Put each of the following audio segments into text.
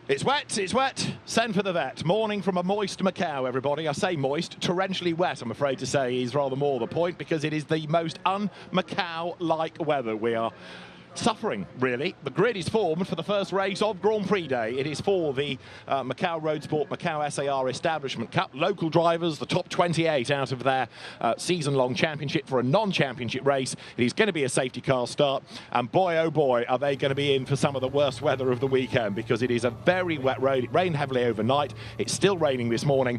It's wet, send for the vet. Morning from a moist Macau, everybody. I say moist, torrentially wet, I'm afraid to say, is rather more the point, because it is the most un-Macau-like weather. We are suffering, really. The grid is formed for the first race of Grand Prix Day. It is for the Macau Roadsport Macau SAR Establishment Cup. Local drivers, the top 28 out of their season-long championship for a non-championship race. It is going to be a safety car start, and boy, oh boy, are they going to be in for some of the worst weather of the weekend, because it is a very wet road. It rained heavily overnight. It's still raining this morning.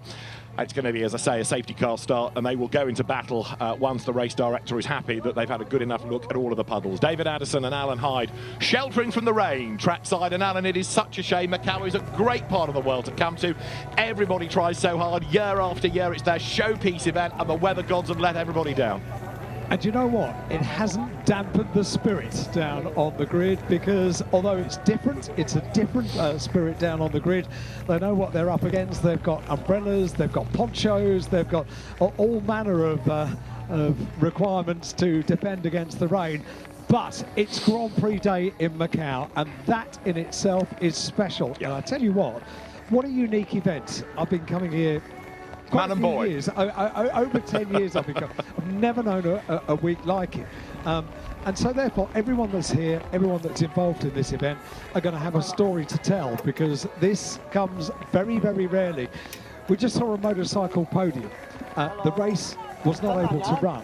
It's going to be, as I say, a safety car start, and they will go into battle once the race director is happy that they've had a good enough look at all of the puddles. David Addison and Alan Hyde sheltering from the rain trackside. And Alan, it is such a shame. Macau is a great part of the world to come to. Everybody tries so hard year after year. It's their showpiece event, and the weather gods have let everybody down. And you know what? It hasn't dampened the spirit down on the grid, because although it's different, it's a different spirit down on the grid. They know what they're up against. They've got umbrellas, they've got ponchos, they've got all manner of requirements to defend against the rain. But it's Grand Prix Day in Macau, and that in itself is special. Yeah. And I tell you what a unique event. I've been coming here Man and boy. years, over 10 years I've never known a week like it. And so therefore everyone that's here, everyone that's involved in this event are going to have a story to tell, because this comes very, very rarely. We just saw a motorcycle podium. The race was not able to run.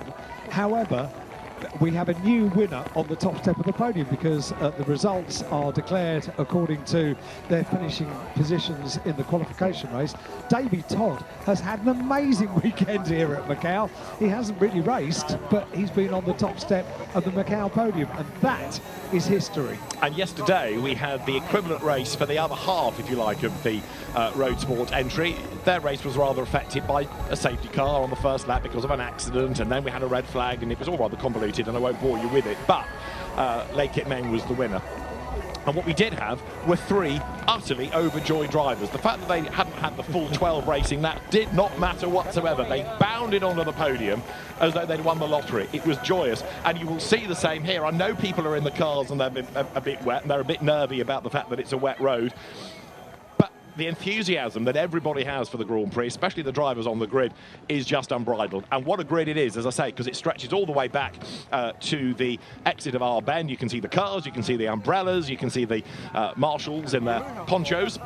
However, we have a new winner on the top step of the podium, because the results are declared according to their finishing positions in the qualification race. Davey Todd has had an amazing weekend here at Macau. He hasn't really raced, but he's been on the top step of the Macau podium, and that is history. And yesterday we had the equivalent race for the other half, if you like, of the Roadsport entry. Their race was rather affected by a safety car on the first lap because of an accident, and then we had a red flag, and it was all rather convoluted, and I won't bore you with it. But Lei Kit Meng was the winner. And what we did have were three utterly overjoyed drivers. The fact that they hadn't had the full 12 racing, that did not matter whatsoever. They bounded onto the podium as though they'd won the lottery. It was joyous, and you will see the same here. I know people are in the cars and they're a bit wet, and they're a bit nervy about the fact that it's a wet road. The enthusiasm that everybody has for the Grand Prix, especially the drivers on the grid, is just unbridled. And what a grid it is, as I say, because it stretches all the way back to the exit of our bend. You can see the cars, you can see the umbrellas, you can see the marshals in their ponchos.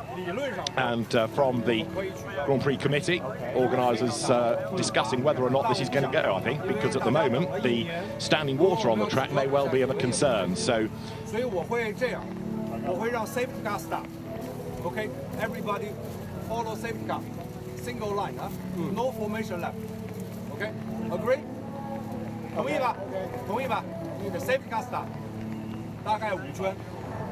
And from the Grand Prix committee, organisers discussing whether or not this is going to go, I think, because at the moment the standing water on the track may well be of a concern. So okay, everybody follow safety car, single line, no formation left. Okay, agree? 同意吧？同意吧？ Safety car start， 大概5圈。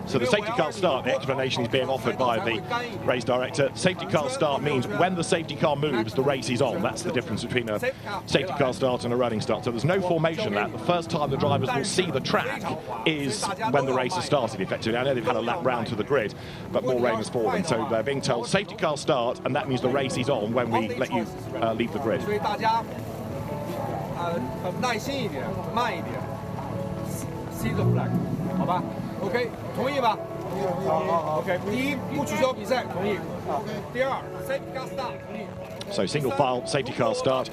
So the safety car start, the explanation is being offered by the race director. Safety car start means when the safety car moves, the race is on. That's the difference between a safety car start and a running start. So there's no formation lap. The first time the drivers will see the track is when the race has started, effectively. I know they've had a lap round to the grid, but more rain has fallen. So they're being told safety car start, and that means the race is on when we let you leave the grid. 所以大家很耐心一点，慢一点 ，see the flag， 好吧 ？OK， 同意吧？好 ，OK。第一，不取消比赛，同意。第二 ，safety car start， 同意。 So single file safety car start,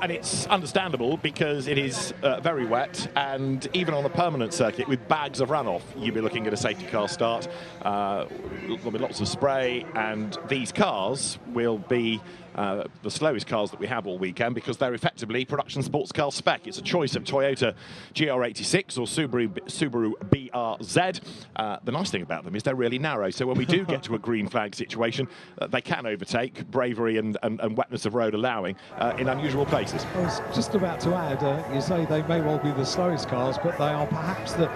and it's understandable because it is very wet, and even on a permanent circuit with bags of runoff, you'll be looking at a safety car start. There'll be lots of spray, and these cars will be the slowest cars that we have all weekend, because they're effectively production sports car spec. It's a choice of Toyota GR86 or Subaru BRZ. The nice thing about them is they're really narrow, so when we do get to a green flag situation, they can overtake, bravery and wetness of road allowing, in unusual places. I was just about to add, you say they may well be the slowest cars, but they are perhaps the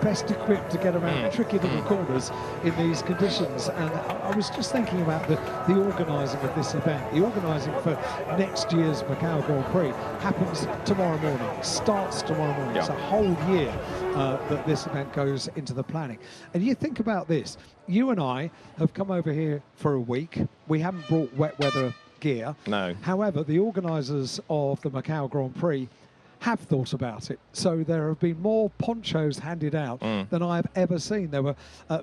best equipped to get around tricky little corners in these conditions. And I was just thinking about the organising of this event. The organising for next year's Macau Grand Prix happens tomorrow morning, starts tomorrow morning. Yeah. It's a whole year that this event goes into the planning. And you think about this, you and I have come over here for a week. We haven't brought wet weather gear. No. However, the organisers of the Macau Grand Prix have thought about it. So there have been more ponchos handed out than I have ever seen. There were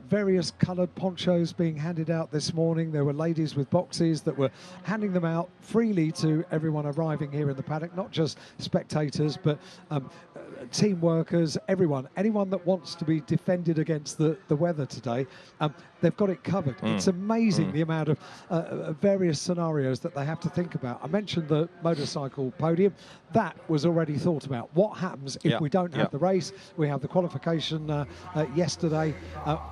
various coloured ponchos being handed out this morning. There were ladies with boxes that were handing them out freely to everyone arriving here in the paddock, not just spectators, but team workers, anyone that wants to be defended against the weather today. They've got it covered. It's amazing the amount of various scenarios that they have to think about. I mentioned the motorcycle podium. That was already thought about. What happens if we don't have the race? We have the qualification yesterday.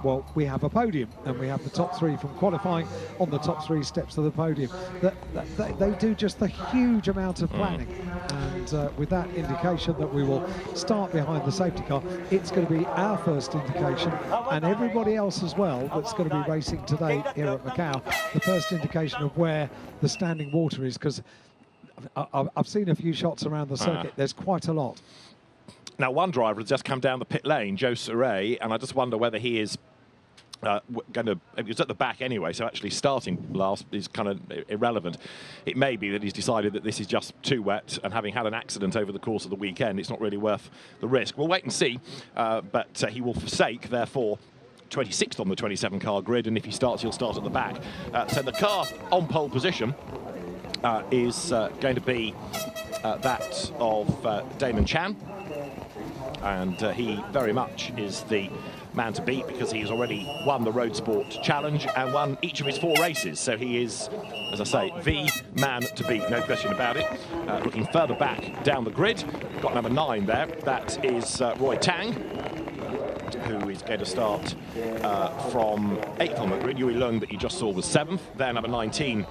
Well, we have a podium, and we have the top three from qualifying on the top three steps of the podium. They do just a huge amount of planning. And with that indication that we will start behind the safety car, it's going to be our first indication, and everybody else as well that's going to be racing today here at Macau, the first indication of where the standing water is, because I've seen a few shots around the circuit. There's quite a lot. Now, one driver has just come down the pit lane, Joe Saray, and I just wonder whether he is going to, he was at the back anyway, so actually starting last is kind of irrelevant. It may be that he's decided that this is just too wet, and having had an accident over the course of the weekend, it's not really worth the risk. We'll wait and see, but he will forsake, therefore, 26th on the 27 car grid, and if he starts, he'll start at the back. So the car on pole position is going to be that of Damon Chan, and he very much is the man to beat, because he has already won the Roadsport Challenge and won each of his 4 races. So he is, as I say, the man to beat, no question about it. Looking further back down the grid, got number 9 there. That is Roy Tang, who is going to start from 8th on the grid. Yui Lung, that you just saw, was 7th. There, number 19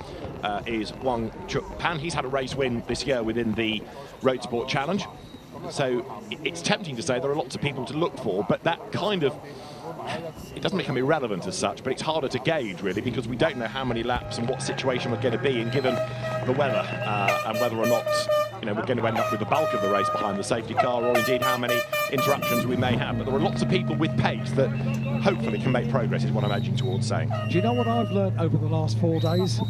is Wang Chuk Pan. He's had a race win this year within the Roadsport Challenge. So it's tempting to say there are lots of people to look for, but that kind of, it doesn't become irrelevant as such, but it's harder to gauge really, because we don't know how many laps and what situation we're going to be in given the weather, and whether or not, you know, we're going to end up with the bulk of the race behind the safety car, or indeed how many interruptions we may have. But there are lots of people with pace that hopefully can make progress, is what I'm edging towards saying. Do you know what I've learned over the last 4 days?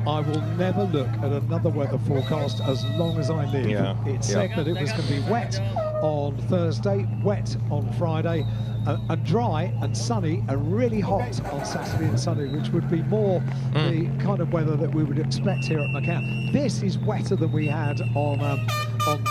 I will never look at another weather forecast as long as I live. It said that it was going to be wet on Thursday, wet on Friday, and dry and sunny and really hot on Saturday and Sunday, which would be more the kind of weather that we would expect here at Macau. This is wetter than we had on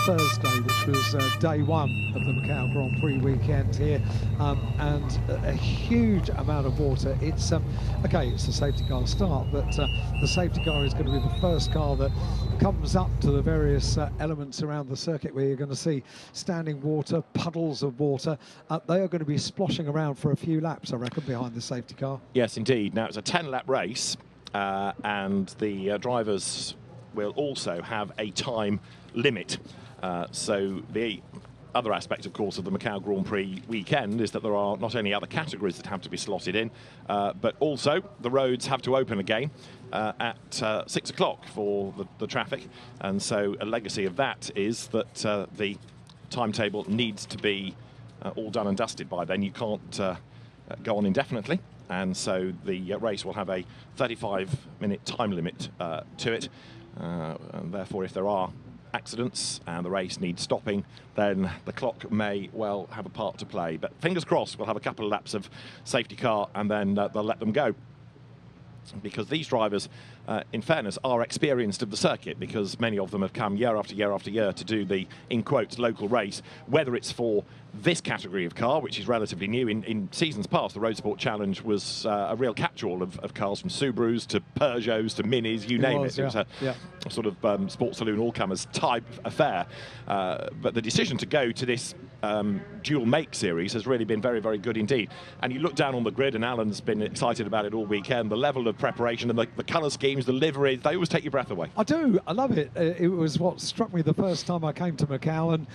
Thursday, which was day 1 of the Macau Grand Prix weekend here, and a huge amount of water. It's okay, it's a safety car start, but the safety car is going to be the first car that comes up to the various elements around the circuit where you're going to see standing water, puddles of water. They are going to be splashing around for a few laps, I reckon, behind the safety car. Yes, indeed. Now, it's a 10-lap race, and the drivers will also have a time limit. So the other aspect, of course, of the Macau Grand Prix weekend is that there are not only other categories that have to be slotted in, but also the roads have to open again at 6 o'clock for the traffic. And so a legacy of that is that the timetable needs to be all done and dusted by then. You can't go on indefinitely. And so the race will have a 35-minute time limit to it. And therefore, if there are accidents and the race needs stopping, then the clock may well have a part to play. But fingers crossed, we'll have a couple of laps of safety car and then they'll let them go. Because these drivers, in fairness, are experienced of the circuit, because many of them have come year after year after year to do the, in quotes, local race, whether it's for this category of car, which is relatively new. In seasons past, the Roadsport Challenge was a real catch-all of cars, from Subarus to Peugeots to Minis, you name it. It was a sort of sports saloon all-comers type affair. But the decision to go to this dual make series has really been very, very good indeed. And you look down on the grid, and Alan's been excited about it all weekend. The level of preparation and the colour schemes, the liveries, they always take your breath away. I do. I love it. It was what struck me the first time I came to Macau, and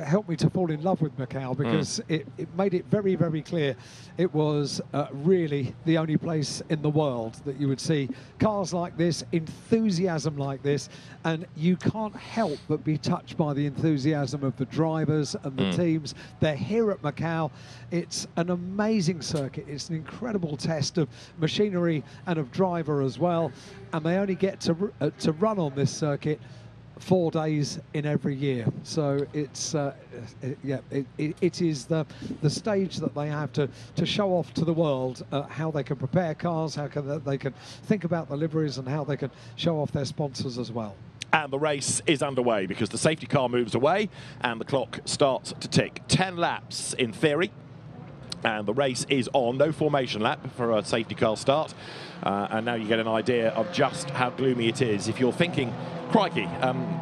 helped me to fall in love with Macau, because it made it very, very clear it was really the only place in the world that you would see cars like this, enthusiasm like this, and you can't help but be touched by the enthusiasm of the drivers and the teams. They're here at Macau. It's an amazing circuit. It's an incredible test of machinery and of driver as well, and they only get to run on this circuit 4 days in every year. So it's it is the stage that they have to show off to the world how they can prepare cars, how they can think about the liveries, and how they can show off their sponsors as well. And the race is underway because the safety car moves away and the clock starts to tick. 10 laps in theory. And the race is on. No formation lap for a safety car start. And now you get an idea of just how gloomy it is. If you're thinking, crikey,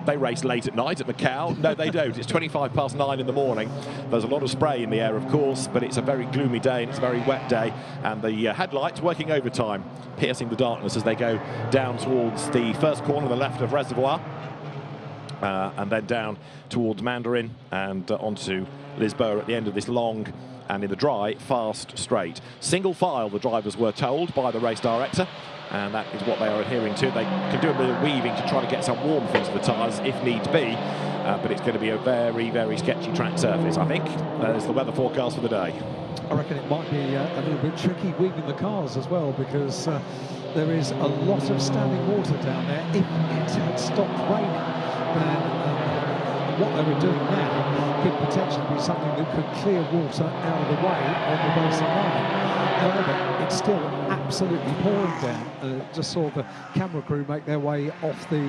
they race late at night at Macau. No, they don't. It's 9:25 in the morning. There's a lot of spray in the air, of course, but it's a very gloomy day and it's a very wet day. And the headlights working overtime, piercing the darkness as they go down towards the first corner on the left of Reservoir. And then down towards Mandarin and onto Lisboa at the end of this long and in the dry, fast straight. Single file, the drivers were told by the race director, and that is what they are adhering to. They can do a bit of weaving to try to get some warmth into the tyres if need be, but it's going to be a very, very sketchy track surface, I think. There's the weather forecast for the day. I reckon it might be a little bit tricky weaving the cars as well, because there is a lot of standing water down there. If it had stopped raining, then what they were doing now could potentially be something that could clear water out of the way on the racing line. However, it's still absolutely pouring down. Just saw the camera crew make their way off the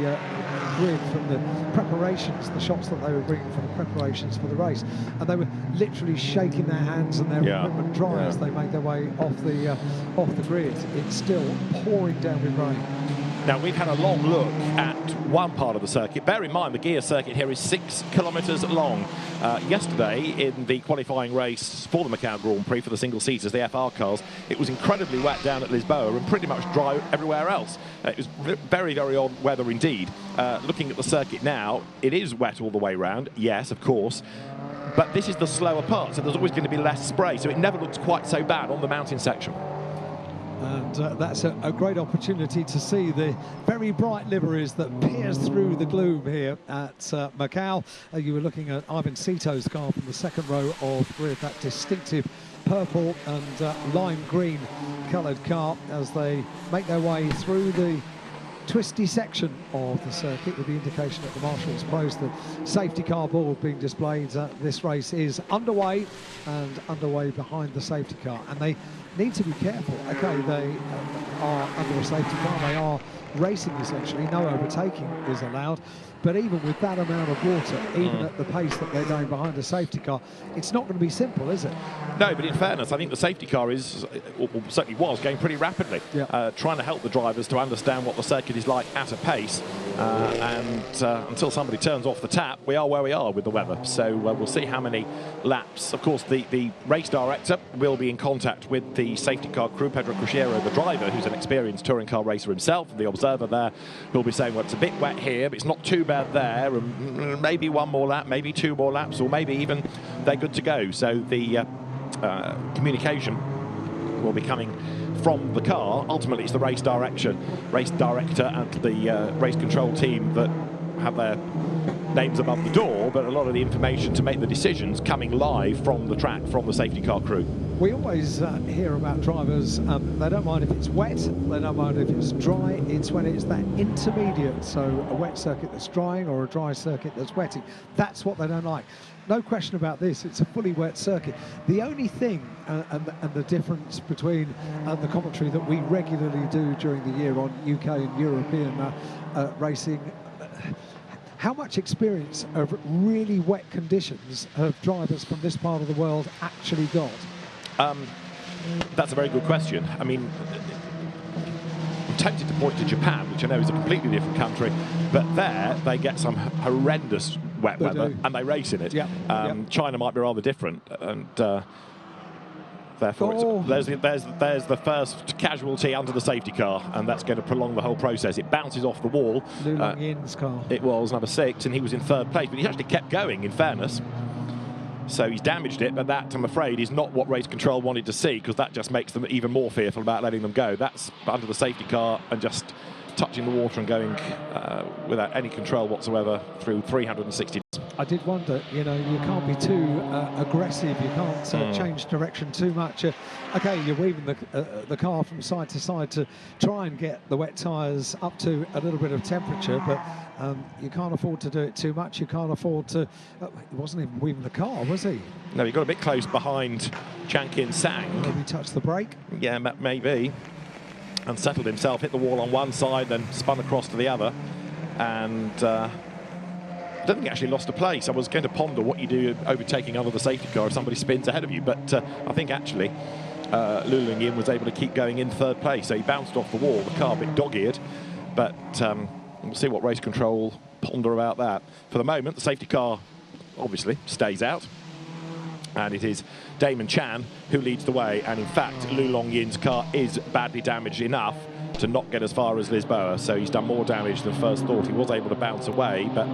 grid from the preparations, the shots that they were bringing from the preparations for the race, and they were literally shaking their hands and their equipment dry as they made their way off the grid. It's still pouring down with rain. Now, we've had a long look at one part of the circuit. Bear in mind, the gear circuit here is 6 kilometres long. Yesterday, in the qualifying race for the Macau Grand Prix for the single-seaters, the FR cars, it was incredibly wet down at Lisboa and pretty much dry everywhere else. It was very, very odd weather indeed. Looking at the circuit now, it is wet all the way round, yes, of course. But this is the slower part, so there's always going to be less spray, so it never looks quite so bad on the mountain section. And that's a great opportunity to see the very bright liveries that pierce through the gloom here at Macau. You were looking at Ivan Cito's car from the second row of grid, that distinctive purple and lime green coloured car as they make their way through the twisty section of the circuit, with the indication at the marshal's post, the safety car board being displayed. This race is underway and underway behind the safety car, and they need to be careful. Okay, they are under a safety car, they are racing essentially, no overtaking is allowed, but even with that amount of water, even at the pace that they're going behind a safety car, it's not going to be simple, is it? No, but in fairness, I think the safety car is, or certainly was, going pretty rapidly, trying to help the drivers to understand what the circuit is like at a pace, and until somebody turns off the tap, we are where we are with the weather. So we'll see how many laps. Of course, the race director will be in contact with the safety car crew, Pedro Cruciero, the driver, who's an experienced touring car racer himself, the observer there, who'll be saying, well, it's a bit wet here, but it's not too bad there, and maybe one more lap, maybe 2 more laps, or maybe even they're good to go. So the communication will be coming from the car. Ultimately, it's the race director and the race control team that have their names above the door, but a lot of the information to make the decisions coming live from the track, from the safety car crew. We always hear about drivers, they don't mind if it's wet, they don't mind if it's dry, it's when it's that intermediate, so a wet circuit that's drying or a dry circuit that's wetting, that's what they don't like. No question about this, it's a fully wet circuit. The only thing, and the difference between the commentary that we regularly do during the year on UK and European racing, how much experience of really wet conditions have drivers from this part of the world actually got? That's a very good question. I mean, I'm tempted to point to Japan, which I know is a completely different country, but there they get some horrendous wet weather and they race in it. China might be rather different, and therefore there's the first casualty under the safety car, and that's going to prolong the whole process. It bounces off the wall. Lu Longyin's car. It was number 6, and he was in 3rd place, but he actually kept going, in fairness. So he's damaged it, but that, I'm afraid, is not what race control wanted to see, because that just makes them even more fearful about letting them go. That's under the safety car and just touching the water and going without any control whatsoever through 360. I did wonder, you know, you can't be too aggressive, you can't change direction too much. Okay, you're weaving the car from side to side to try and get the wet tyres up to a little bit of temperature, but you can't afford to do it too much. You can't afford to... he wasn't even weaving the car, was he? No, he got a bit close behind Chankin Sang. Maybe touched the brake? Yeah, maybe. And settled himself, hit the wall on one side, then spun across to the other. And I don't think he actually lost a place. I was going to ponder what you do overtaking under the safety car if somebody spins ahead of you, but I think actually Lu Lingyin was able to keep going in third place. So he bounced off the wall, the car a bit dog-eared, but we'll see what race control ponder about that. For the moment, the safety car obviously stays out, and it is Damon Chan who leads the way. And in fact, Lu Longyin's car is badly damaged enough to not get as far as Lisboa, so he's done more damage than first thought. He was able to bounce away, but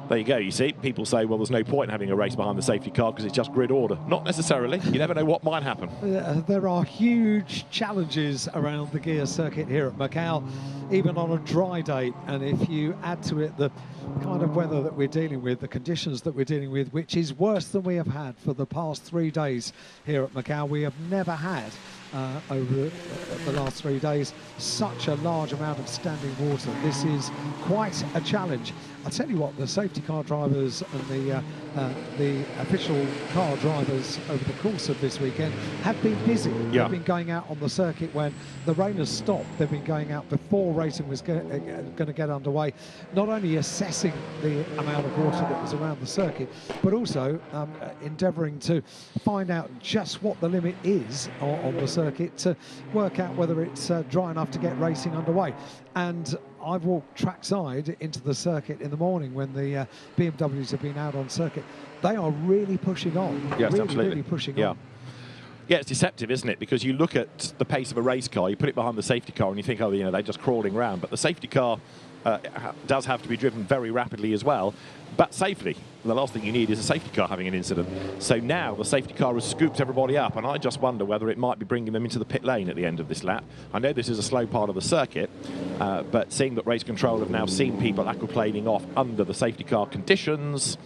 there you go. You see, people say, well, there's no point in having a race behind the safety car because it's just grid order. Not necessarily. You never know what might happen. There are huge challenges around the gear circuit here at Macau, even on a dry day. And if you add to it the kind of weather that we're dealing with, the conditions that we're dealing with, which is worse than we have had for the past 3 days here at Macau. We have never had over the last 3 days such a large amount of standing water. This is quite a challenge. I'll tell you what, the safety car drivers and the official car drivers over the course of this weekend have been busy. Yeah. They've been going out on the circuit when the rain has stopped. They've been going out before racing was going to get underway, not only assessing the amount of water that was around the circuit, but also endeavouring to find out just what the limit is on the circuit to work out whether it's dry enough to get racing underway. And I've walked trackside into the circuit in the morning when the BMWs have been out on circuit. They are really pushing on. Yes, really, absolutely. Really pushing on. Yeah, it's deceptive, isn't it? Because you look at the pace of a race car, you put it behind the safety car, and you think, oh, you know, they're just crawling around. But the safety car does have to be driven very rapidly as well, but safely. The last thing you need is a safety car having an incident. So now the safety car has scooped everybody up, and I just wonder whether it might be bringing them into the pit lane at the end of this lap. I know this is a slow part of the circuit, but seeing that race control have now seen people aquaplaning off under the safety car conditions,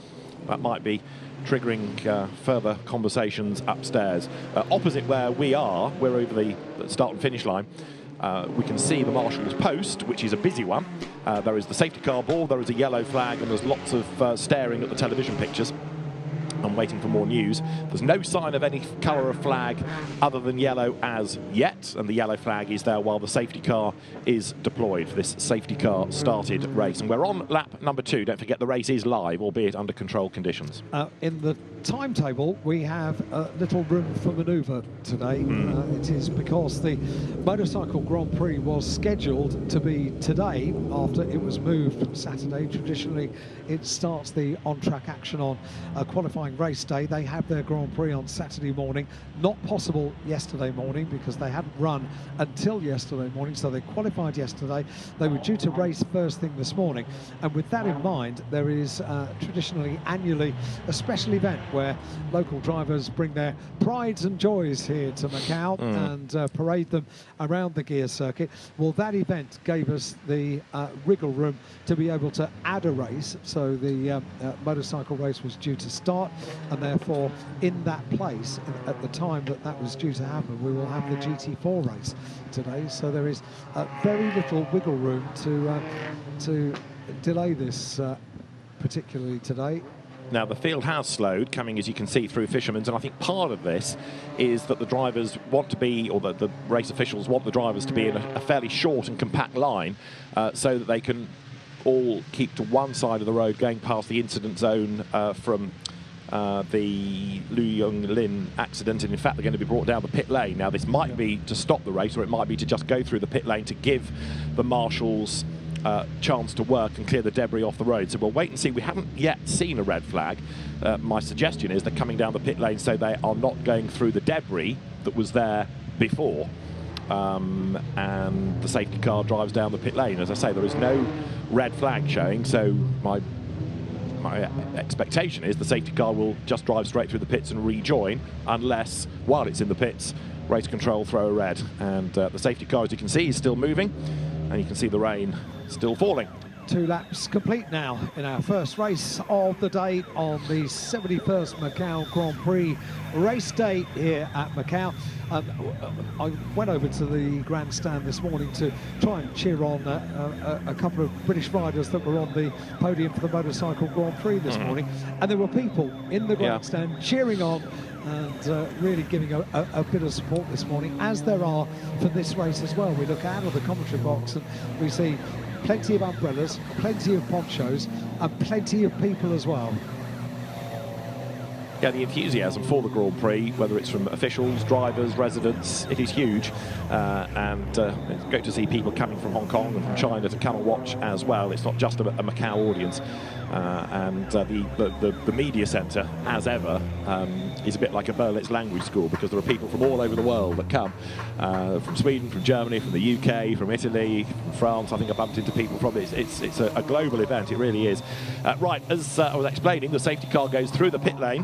that might be triggering further conversations upstairs. Opposite where we are, we're over the start and finish line. We can see the marshal's post, which is a busy one. There is the safety car board, there is a yellow flag, and there's lots of staring at the television pictures and waiting for more news. There's no sign of any colour of flag other than yellow as yet, and the yellow flag is there while the safety car is deployed for this safety car started race. And we're on lap number 2. Don't forget the race is live, albeit under controlled conditions. In the timetable, we have little room for manoeuvre today. It is because the Motorcycle Grand Prix was scheduled to be today after it was moved from Saturday. Traditionally, it starts the on-track action on qualifying race day. They have their Grand Prix on Saturday morning. Not possible yesterday morning because they hadn't run until yesterday morning, so they qualified yesterday. They were due to race first thing this morning, and with that in mind, there is traditionally annually a special event where local drivers bring their prides and joys here to Macau and parade them around the gear circuit. Well, that event gave us the wriggle room to be able to add a race, so the motorcycle race was due to start, and therefore in that place at the time that was due to happen, we will have the GT4 race today. So there is very little wiggle room to delay this particularly today. Now, the field has slowed, coming, as you can see, through Fisherman's, and I think part of this is that the drivers want to be, or the race officials want the drivers to be in a fairly short and compact line so that they can all keep to one side of the road going past the incident zone from the Lu Yonglin accident, and in fact they're going to be brought down the pit lane. Now, this might be to stop the race, or it might be to just go through the pit lane to give the marshals chance to work and clear the debris off the road. So we'll wait and see. We haven't yet seen a red flag. My suggestion is they're coming down the pit lane so they are not going through the debris that was there before, and the safety car drives down the pit lane. As I say, there is no red flag showing, so my expectation is the safety car will just drive straight through the pits and rejoin, unless while it's in the pits race control throw a red. And the safety car, as you can see, is still moving, and you can see the rain still falling. 2 laps complete now in our first race of the day on the 71st Macau Grand Prix race day here at Macau. I went over to the grandstand this morning to try and cheer on a couple of British riders that were on the podium for the Motorcycle Grand Prix this morning, and there were people in the grandstand cheering on and really giving a bit of support this morning, as there are for this race as well. We look out of the commentary box and we see plenty of umbrellas, plenty of ponchos, and plenty of people as well. Yeah, the enthusiasm for the Grand Prix, whether it's from officials, drivers, residents, it is huge. And it's great to see people coming from Hong Kong and from China to come and watch as well. It's not just a Macau audience. The media centre, as ever, is a bit like a Berlitz language school, because there are people from all over the world that come, from Sweden, from Germany, from the UK, from Italy, from France. I think I bumped into people from it. It's a global event, it really is. Right, as I was explaining, the safety car goes through the pit lane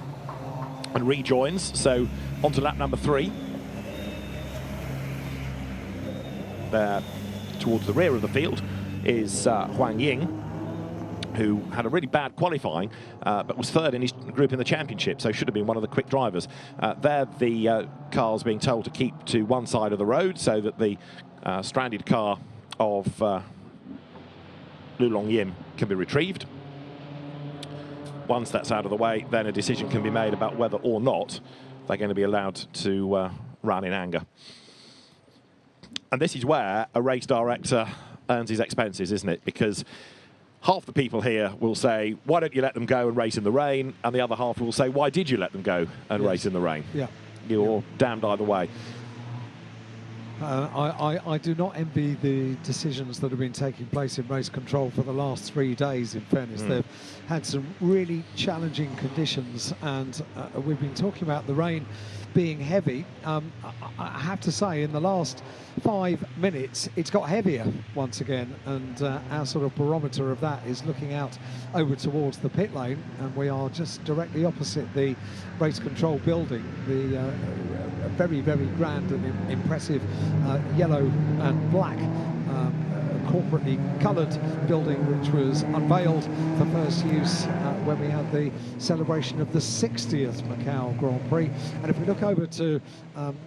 and rejoins, so on to lap number 3. There, towards the rear of the field, is Huang Ying, who had a really bad qualifying, but was 3rd in his group in the championship, so should have been one of the quick drivers. There, the car's being told to keep to one side of the road so that the stranded car of Lu Longyim can be retrieved. Once that's out of the way, then a decision can be made about whether or not they're going to be allowed to run in anger. And this is where a race director earns his expenses, isn't it? Because half the people here will say, why don't you let them go and race in the rain? And the other half will say, why did you let them go and race in the rain? Yeah. You're damned either way. I do not envy the decisions that have been taking place in race control for the last 3 days, in fairness. They've had some really challenging conditions, and we've been talking about the rain being heavy. I have to say, in the last 5 minutes, it's got heavier once again, and our sort of barometer of that is looking out over towards the pit lane, and we are just directly opposite the race control building, the very, very grand and impressive yellow and black corporately coloured building, which was unveiled for first use when we had the celebration of the 60th Macau Grand Prix. And if we look over to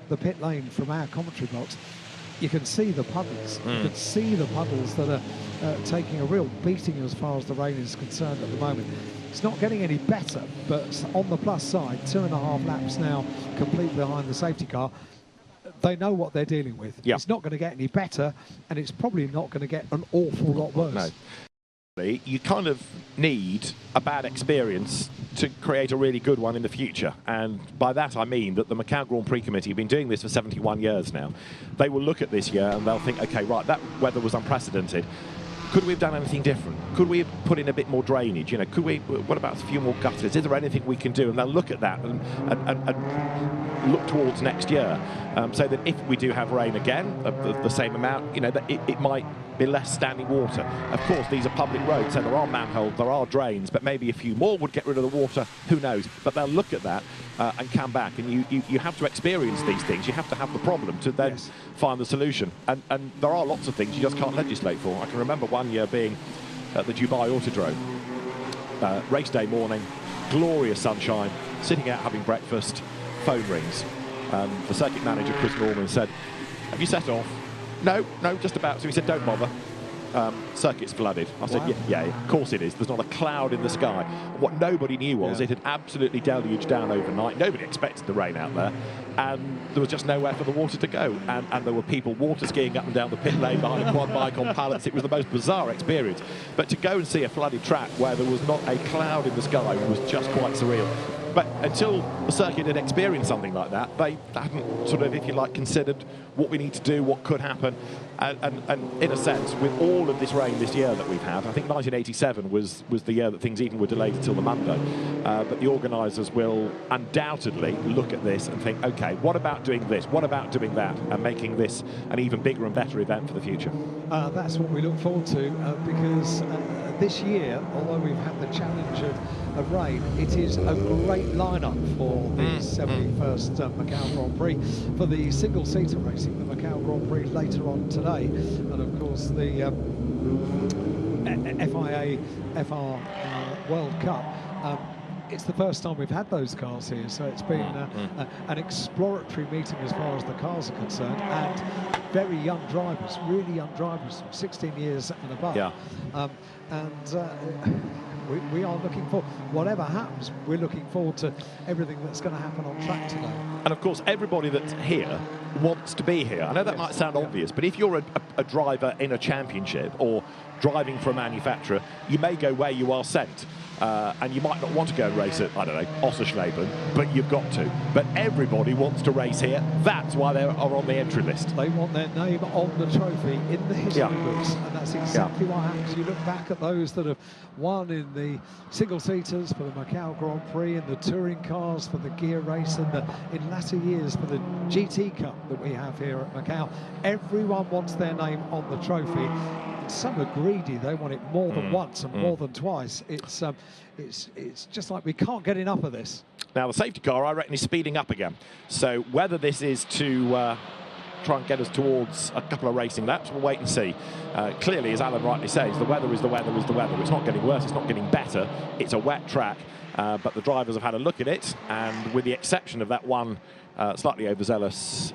the pit lane from our commentary box, you can see the puddles. You can see the puddles that are taking a real beating as far as the rain is concerned at the moment. It's not getting any better, but on the plus side, 2.5 laps now complete behind the safety car. They know what they're dealing with. It's not going to get any better, and it's probably not going to get an awful lot worse. No. You kind of need a bad experience to create a really good one in the future, and by that I mean that the Macau Grand Prix Committee have been doing this for 71 years now. They will look at this year and they'll think, okay, right, that weather was unprecedented. Could we have done anything different? Could we have put in a bit more drainage? You know, could we? What about a few more gutters? Is there anything we can do? And they'll look at that and look towards next year, so that if we do have rain again of the same amount, you know, that it might be less standing water. Of course, these are public roads, so there are manholes, there are drains, but maybe a few more would get rid of the water. Who knows? But they'll look at that and come back, and you have to experience these things. You have to have the problem to then find the solution. And there are lots of things you just can't legislate for. I can remember one year being at the Dubai Autodrome, race day morning, glorious sunshine, sitting out having breakfast, phone rings. The circuit manager, Chris Norman, said, have you set off? No, just about. So he said, don't bother. Circuit's flooded. I said, yeah, of course it is. There's not a cloud in the sky. What nobody knew was it had absolutely deluged down overnight. Nobody expected the rain out there. And there was just nowhere for the water to go. And there were people water skiing up and down the pit lane behind a quad bike on pallets. It was the most bizarre experience. But to go and see a flooded track where there was not a cloud in the sky was just quite surreal. But until the circuit had experienced something like that, they hadn't sort of, if you like, considered what we need to do, what could happen. And in a sense, with all of this rain this year that we've had, I think 1987 was the year that things even were delayed until the Monday. But the organisers will undoubtedly look at this and think, OK, what about doing this? What about doing that? And making this an even bigger and better event for the future. That's what we look forward to, because this year, although we've had the challenge of rain, it is a great lineup for the 71st Macau Grand Prix. For the single-seater racing, the Macau Grand Prix later on today, and of course the FIA FR World Cup. It's the first time we've had those cars here, so it's been an exploratory meeting as far as the cars are concerned, and very young drivers, really young drivers, 16 years and above. Yeah. We are looking for, whatever happens, we're looking forward to everything that's going to happen on track today. And of course, everybody that's here wants to be here. I know that might sound obvious, but if you're a driver in a championship or driving for a manufacturer, you may go where you are sent. And you might not want to go and race at, I don't know, Osserschleben, but you've got to. But everybody wants to race here. That's why they are on the entry list. They want their name on the trophy in the history books, and that's exactly what happens. You look back at those that have won in the single-seaters for the Macau Grand Prix, in the touring cars for the gear race, and in latter years for the GT Cup that we have here at Macau. Everyone wants their name on the trophy. Some are greedy; they want it more than once and more than twice. It's just like we can't get enough of this. Now the safety car, I reckon, is speeding up again. So whether this is to try and get us towards a couple of racing laps, we'll wait and see. Clearly, as Alan rightly says, the weather is the weather is the weather. It's not getting worse. It's not getting better. It's a wet track, but the drivers have had a look at it, and with the exception of that one slightly overzealous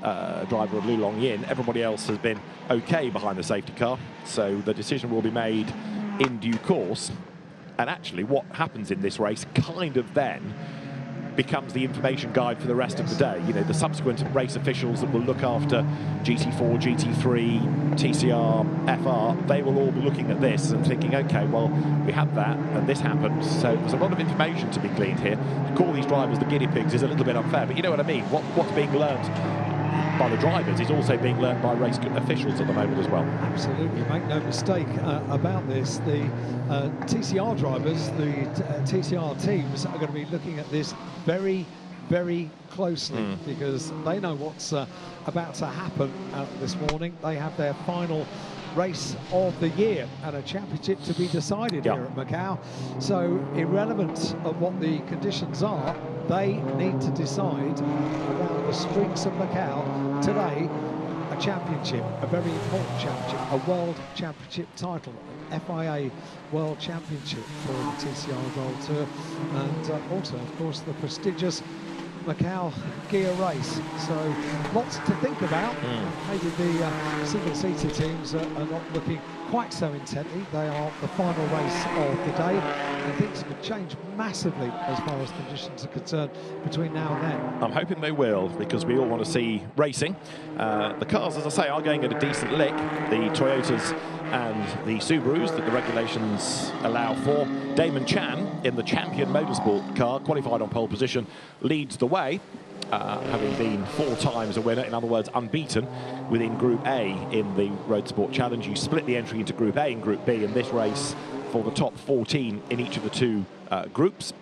driver of Lulong Yin, everybody else has been okay behind the safety car. So the decision will be made in due course. And actually, what happens in this race kind of then becomes the information guide for the rest of the day. You know, the subsequent race officials that will look after GT4, GT3, TCR, FR, they will all be looking at this and thinking, okay, well, we had that and this happened. So there's a lot of information to be gleaned here. To call these drivers the guinea pigs is a little bit unfair, but you know what I mean. What's being learned by the drivers is also being learned by race officials at the moment as well. Absolutely, make no mistake about this. The TCR drivers, the TCR teams are going to be looking at this very, very closely because they know what's about to happen this morning. They have their final race of the year and a championship to be decided here at Macau. So irrelevant of what the conditions are, they need to decide around the streets of Macau today a championship, a very important championship, a world championship title, an FIA World Championship for the TCR World Tour, and also, of course, the prestigious Macau gear race. So lots to think about. Maybe the single-seater teams are not looking quite so intently. They are the final race of the day, and things could change massively as far as conditions are concerned between now and then. I'm hoping they will, because we all want to see racing. The cars, as I say, are going at a decent lick. The Toyotas and the Subarus that the regulations allow for. Damon Chan, in the Champion Motorsport car, qualified on pole position, leads the way, having been 4 times a winner, in other words, unbeaten within Group A in the Roadsport Challenge. You split the entry into Group A and Group B in this race for the top 14 in each of the 2 groups.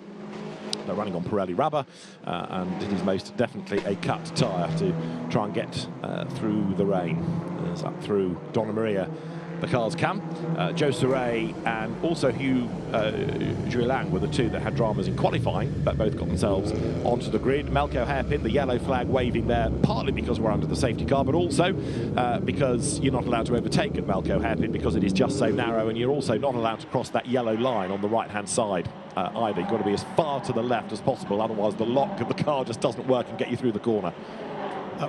They're running on Pirelli rubber, and it is most definitely a cut tyre to try and get through the rain. As up through Donna Maria the cars come. Joe Saray and also Hugh Juilang were the 2 that had dramas in qualifying, but both got themselves onto the grid. Malco hairpin, the yellow flag waving there, partly because we're under the safety car, but also because you're not allowed to overtake at Malco hairpin because it is just so narrow, and you're also not allowed to cross that yellow line on the right-hand side either. You've got to be as far to the left as possible, otherwise the lock of the car just doesn't work and get you through the corner.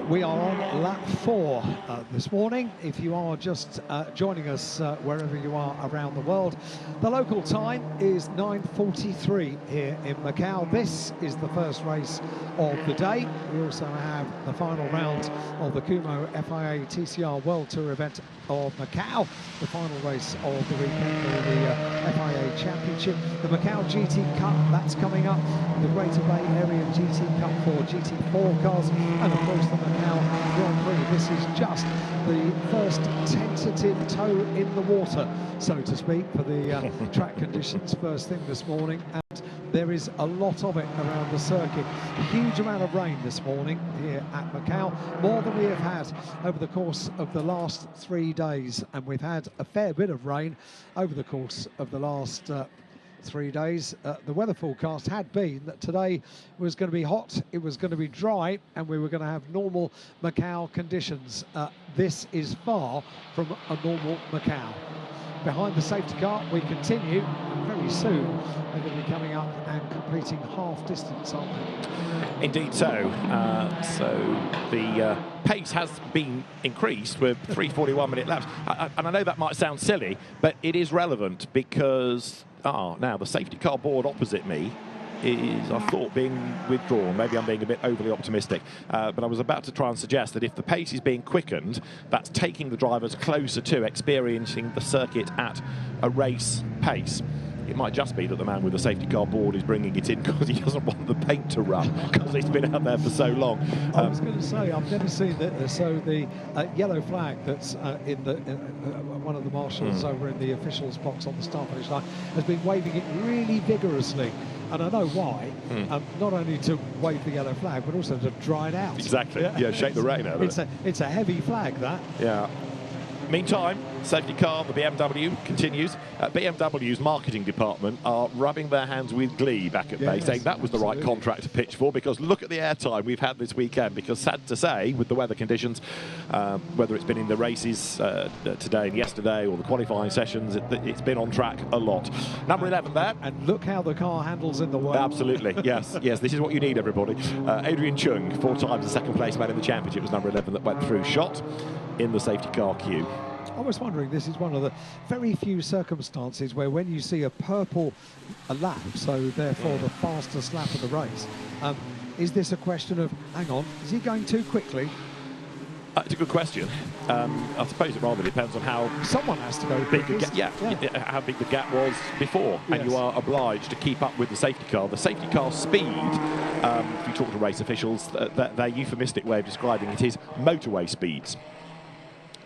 We are on lap 4 this morning. If you are just joining us wherever you are around the world, the local time is 9:43 here in Macau. This is the first race of the day. We also have the final round of the Kumo FIA TCR World Tour event of Macau, the final race of the weekend for the FIA Championship. The Macau GT Cup, that's coming up. The Greater Bay Area GT Cup for GT4 cars, and of course the Macau Grand Prix. This is just the first tentative toe in the water, so to speak, for the track conditions first thing this morning. And there is a lot of it around the circuit. A huge amount of rain this morning here at Macau, more than we have had over the course of the last 3 days. And we've had a fair bit of rain over the course of the last 3 days. The weather forecast had been that today was going to be hot, it was going to be dry, and we were going to have normal Macau conditions. This is far from a normal Macau. behind the safety car, we continue, and very soon they're going to be coming up and completing half distance, aren't they? Indeed so. So the pace has been increased with 3:41-minute laps. And I know that might sound silly, but it is relevant because, now the safety car board opposite me is, I thought, being withdrawn. Maybe I'm being a bit overly optimistic, but I was about to try and suggest that if the pace is being quickened, that's taking the drivers closer to experiencing the circuit at a race pace. It might just be that the man with the safety car board is bringing it in because he doesn't want the paint to run because it's been out there for so long. I was going to say, I've never seen that. So the yellow flag that's in the one of the marshals over in the officials' box on the start finish line has been waving it really vigorously. And I know why. Not only to wave the yellow flag, but also to dry it out. Exactly. Yeah, shake the rain out of it. It's a heavy flag, that. Yeah. Meantime, safety car, the BMW, continues. BMW's marketing department are rubbing their hands with glee back at Bay, saying that was the right contract to pitch for, because look at the airtime we've had this weekend, because sad to say, with the weather conditions, whether it's been in the races today and yesterday or the qualifying sessions, it's been on track a lot. Number 11 there. And look how the car handles in the way. Absolutely, yes, yes, this is what you need, everybody. Adrian Chung, 4 times the second place man in the championship, was number 11 that went through shot in the safety car queue. I was wondering, this is one of the very few circumstances where when you see a purple lap, so therefore the fastest lap of the race, is this a question of, hang on, is he going too quickly? It's a good question. I suppose it rather depends on how someone has to go big how big the gap was before, and you are obliged to keep up with the safety car. The safety car speed, if you talk to race officials, their euphemistic way of describing it is motorway speeds.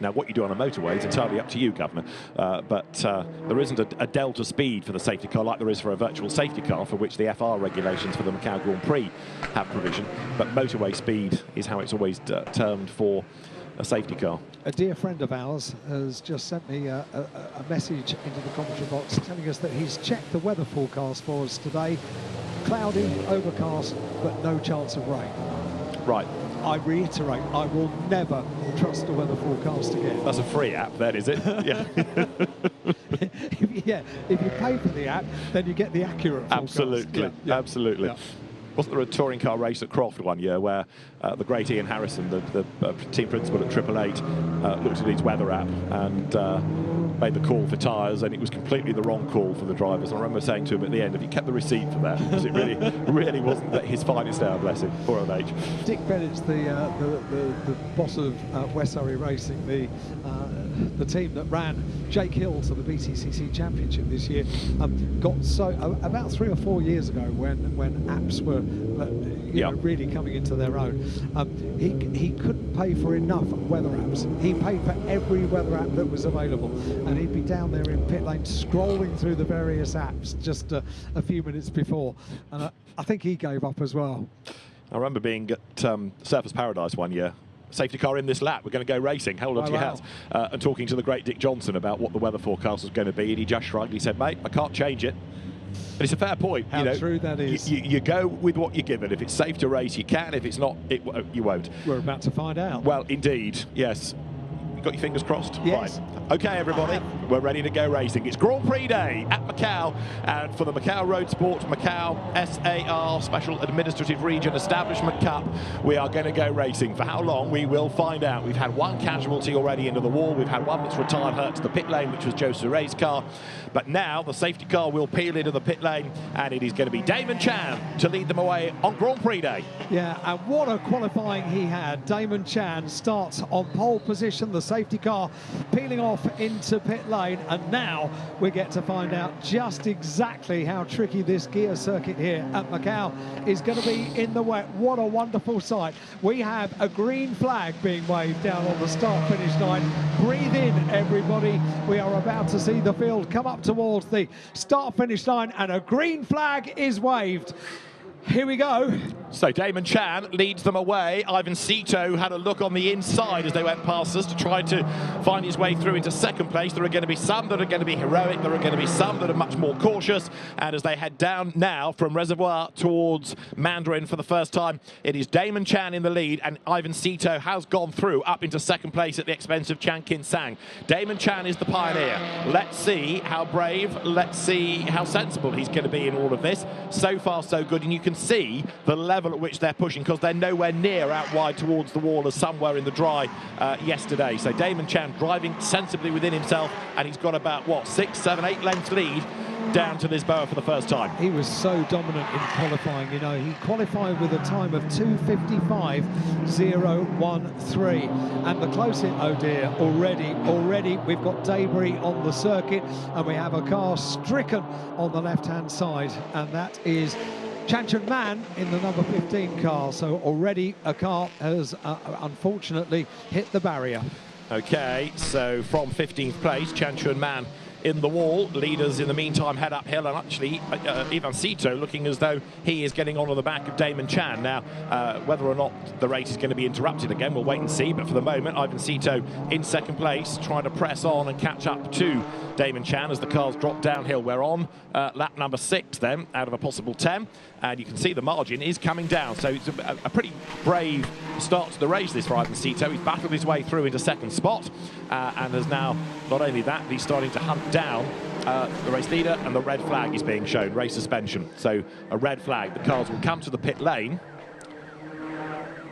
Now, what you do on a motorway is entirely up to you, Governor, but there isn't a delta speed for the safety car like there is for a virtual safety car, for which the FR regulations for the Macau Grand Prix have provision. But motorway speed is how it's always termed for a safety car. A dear friend of ours has just sent me a message into the commentary box telling us that he's checked the weather forecast for us today. Cloudy, overcast, but no chance of rain. Right. I reiterate, I will never trust the weather forecast again. That's a free app, then, is it? Yeah. If you pay for the app, then you get the accurate forecast. Absolutely, absolutely. Yeah. Wasn't there a touring car race at Croft one year where the great Ian Harrison, the team principal at 888, looked at his weather app and made the call for tyres, and it was completely the wrong call for the drivers. And I remember saying to him at the end, have you kept the receipt for that? Because it really wasn't his finest hour, bless him, poor old H. Dick Bennett's the boss of West Surrey Racing, the team that ran Jake Hill to the BTCC Championship this year, got so about 3 or 4 years ago when apps were really coming into their own. He couldn't pay for enough weather apps. He paid for every weather app that was available, and he'd be down there in pit lane scrolling through the various apps just a few minutes before, and I think he gave up as well. I remember being at Surfers Paradise one year. Safety car in this lap, we're going to go racing, hold on to your hats, and talking to the great Dick Johnson about what the weather forecast was going to be, and he just shrugged. He said, mate, I can't change it. And it's a fair point. How true that is. You go with what you're given. If it's safe to race, you can. If it's not, you won't. We're about to find out. Well, indeed, yes. You got your fingers crossed? Yes. Right. Okay, everybody, we're ready to go racing. It's Grand Prix Day at Macau, and for the Macau Roadsport Macau SAR Special Administrative Region Establishment Cup, we are going to go racing. For how long, we will find out. We've had one casualty already into the wall. We've had one that's retired hurt to the pit lane, which was Joe Surrey's car. But now the safety car will peel into the pit lane, and it is going to be Damon Chan to lead them away on Grand Prix Day. Yeah, and what a qualifying he had. Damon Chan starts on pole position, the safety car peeling off into pit lane, and now we get to find out just exactly how tricky this gear circuit here at Macau is going to be in the wet. What a wonderful sight. We have a green flag being waved down on the start-finish line. Breathe in, everybody. We are about to see the field come up towards the start-finish line, and a green flag is waved. Here we go. So Damon Chan leads them away. Ivan Sito had a look on the inside as they went past us to try to find his way through into second place. There are going to be some that are going to be heroic. There are going to be some that are much more cautious. And as they head down now from Reservoir towards Mandarin for the first time, it is Damon Chan in the lead, and Ivan Sito has gone through up into second place at the expense of Chan Kin Sang. Damon Chan is the pioneer. Let's see how brave, let's see how sensible he's going to be in all of this. So far, so good. And you can see the level at which they're pushing, because they're nowhere near out wide towards the wall as somewhere in the dry yesterday. So Damon Chan driving sensibly within himself, and he's got about, what, 6, 7, 8 lengths lead down to Lisboa for the first time. He was so dominant in qualifying, you know. He qualified with a time of 2:55.013, and the close-in, oh dear, already we've got debris on the circuit, and we have a car stricken on the left-hand side, and that is Chan Man in the number 15 car. So already a car has unfortunately hit the barrier. Okay, so from 15th place, Chan Man in the wall. Leaders in the meantime head uphill, and actually Ivan Sito looking as though he is getting on the back of Damon Chan. Now, whether or not the race is going to be interrupted again, we'll wait and see, but for the moment, Ivan Sito in second place, trying to press on and catch up to Damon Chan as the cars drop downhill. We're on lap number 6 then, out of a possible 10, and you can see the margin is coming down, so it's a pretty brave start to the race this for Ivan Sito. He's battled his way through into second spot, and has now, not only that, he's starting to hunt down the race leader, and the red flag is being shown, race suspension. So a red flag, the cars will come to the pit lane.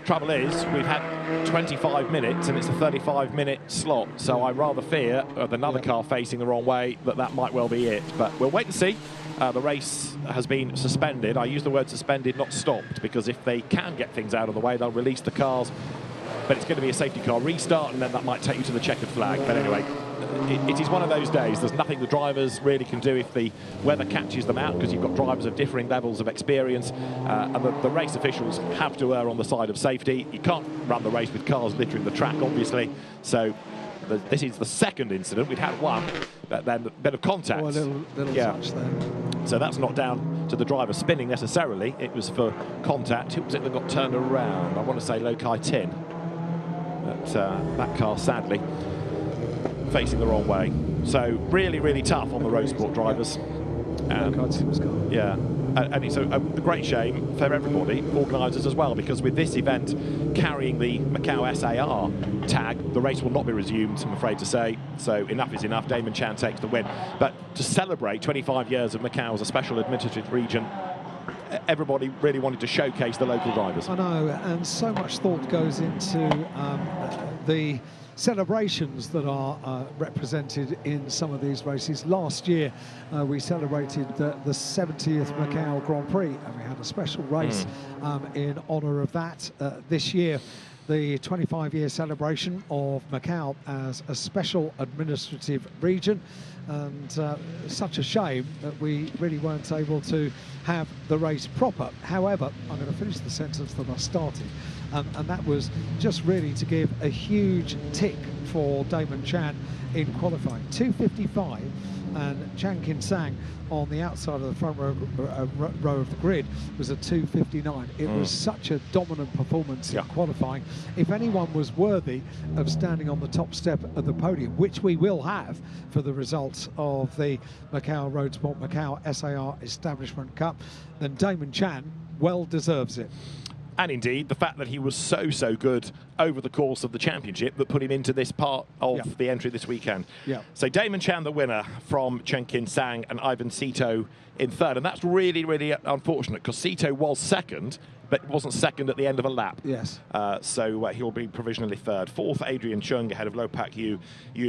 Trouble is, we've had 25 minutes and it's a 35-minute slot, so I rather fear of another car facing the wrong way that might well be it. But we'll wait and see. The race has been suspended. I use the word suspended, not stopped, because if they can get things out of the way, they'll release the cars. But it's going to be a safety car restart, and then that might take you to the checkered flag. But anyway, it is one of those days. There's nothing the drivers really can do if the weather catches them out, because you've got drivers of differing levels of experience, and the race officials have to err on the side of safety. You can't run the race with cars littering the track, obviously. So this is the second incident. We'd had one, but then a bit of contact. Oh, a little touch there. So that's not down to the driver spinning necessarily. It was for contact. Who was it that got turned around? I want to say Lokai Tin. But that car, sadly, facing the wrong way. So really, really tough on the Roadsport drivers. Yeah, and it's a great shame for everybody, organisers as well, because with this event carrying the Macau SAR tag, the race will not be resumed, I'm afraid to say. So enough is enough. Damon Chan takes the win. But to celebrate 25 years of Macau as a special administrative region, everybody really wanted to showcase the local drivers. I know, and so much thought goes into the celebrations that are represented in some of these races. Last year we celebrated the 70th Macau Grand Prix, and we had a special race in honour of that. This year, the 25-year celebration of Macau as a special administrative region, and such a shame that we really weren't able to have the race proper. However, I'm going to finish the sentence that I started, and that was just really to give a huge tick for Damon Chan in qualifying. 2:55, and Chan Kin Sang on the outside of the front row of the grid was a 2:59. It was such a dominant performance in qualifying. If anyone was worthy of standing on the top step of the podium, which we will have for the results of the Macau Roadsport Macau SAR Establishment Cup, then Damon Chan well deserves it. And indeed, the fact that he was so good over the course of the championship that put him into this part of the entry this weekend. So Damon Chan, the winner, from Chan Kin Sang, and Ivan Sito in third. And that's really, really unfortunate, because Sito was second, but wasn't second at the end of a lap. So he'll be provisionally third. Fourth, Adrian Chung ahead of Lopak Yu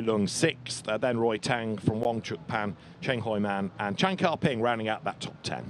Lung. Sixth, then Roy Tang from Wong Chuk Pan, Cheng Hoi Man, and Chan Kar Ping rounding out that top 10.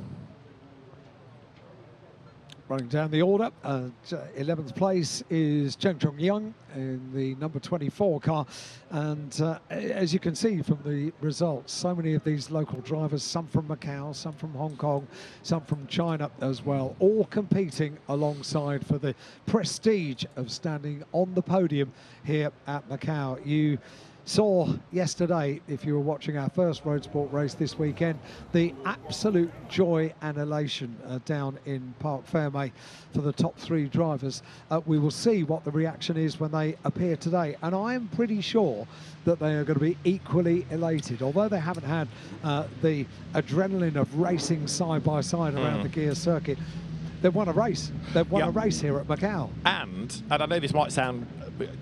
Running down the order, 11th place is Cheng Chong Young, in the number 24 car. And as you can see from the results, so many of these local drivers, some from Macau, some from Hong Kong, some from China as well, all competing alongside for the prestige of standing on the podium here at Macau. You saw yesterday, if you were watching our first Roadsport race this weekend, the absolute joy and elation down in Parc Fermé for the top 3 drivers. We will see what the reaction is when they appear today, and I am pretty sure that they are going to be equally elated, although they haven't had the adrenaline of racing side by side around the gear circuit. They've won a race. They've won a race here at Macau. And I know this might sound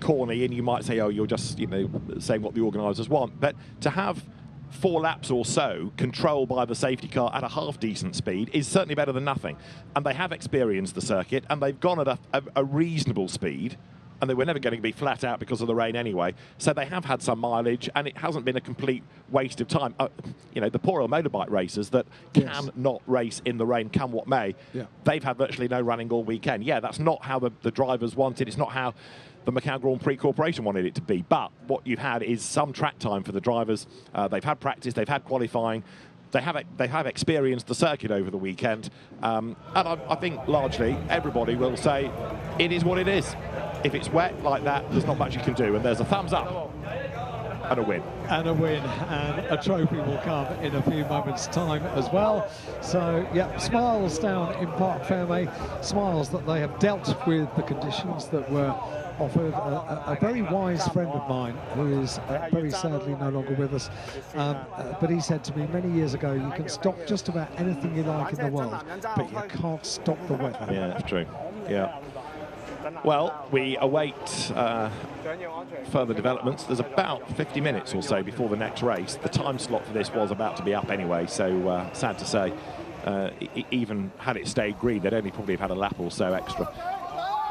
corny, and you might say, oh, you're just, you know, saying what the organisers want, but to have 4 laps or so controlled by the safety car at a half-decent speed is certainly better than nothing. And they have experienced the circuit, and they've gone at a reasonable speed, and they were never going to be flat out because of the rain anyway. So they have had some mileage, and it hasn't been a complete waste of time. You know, the poor old motorbike racers that cannot race in the rain, come what may, they've had virtually no running all weekend. Yeah, that's not how the drivers wanted. It's not how the Macau Grand Prix Corporation wanted it to be. But what you've had is some track time for the drivers. They've had practice, they've had qualifying. They have experienced the circuit over the weekend. And I think largely everybody will say it is what it is. If it's wet like that, there's not much you can do. And there's a thumbs up and a win. And a win, and a trophy will come in a few moments' time as well. So, yeah, smiles down in Parc Fermé, smiles that they have dealt with the conditions that were offered. A very wise friend of mine, who is very sadly no longer with us, but he said to me many years ago, you can stop just about anything you like in the world, but you can't stop the weather. Yeah, that's true. Yeah. Well, we await further developments. There's about 50 minutes or so before the next race. The time slot for this was about to be up anyway, so sad to say, even had it stayed green, they'd only probably have had a lap or so extra.